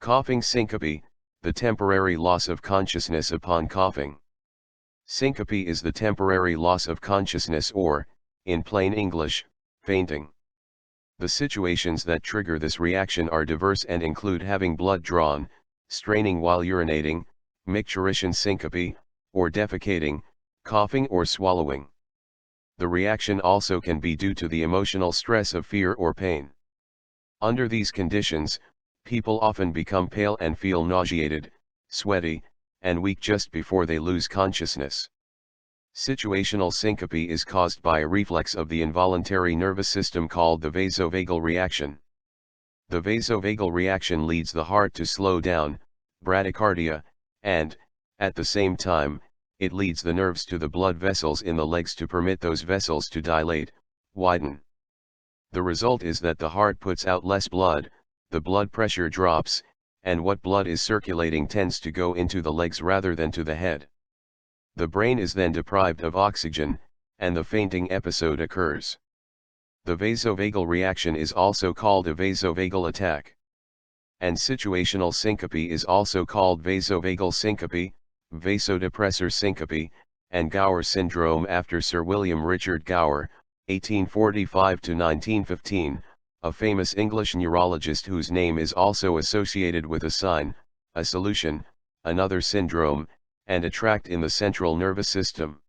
Coughing syncope, the temporary loss of consciousness upon coughing. Syncope is the temporary loss of consciousness or, in plain English, fainting. The situations that trigger this reaction are diverse and include having blood drawn, straining while urinating, micturition syncope, or defecating, coughing or swallowing. The reaction also can be due to the emotional stress of fear or pain. Under these conditions, people often become pale and feel nauseated, sweaty, and weak just before they lose consciousness. Situational syncope is caused by a reflex of the involuntary nervous system called the vasovagal reaction. The vasovagal reaction leads the heart to slow down, bradycardia, and, at the same time, it leads the nerves to the blood vessels in the legs to permit those vessels to dilate, widen. The result is that the heart puts out less blood, the blood pressure drops, and what blood is circulating tends to go into the legs rather than to the head. The brain is then deprived of oxygen, and the fainting episode occurs. The vasovagal reaction is also called a vasovagal attack. And situational syncope is also called vasovagal syncope, vasodepressor syncope, and Gower syndrome after Sir William Richard Gower, 1845 to 1915, a famous English neurologist whose name is also associated with a sign, a solution, another syndrome, and a tract in the central nervous system.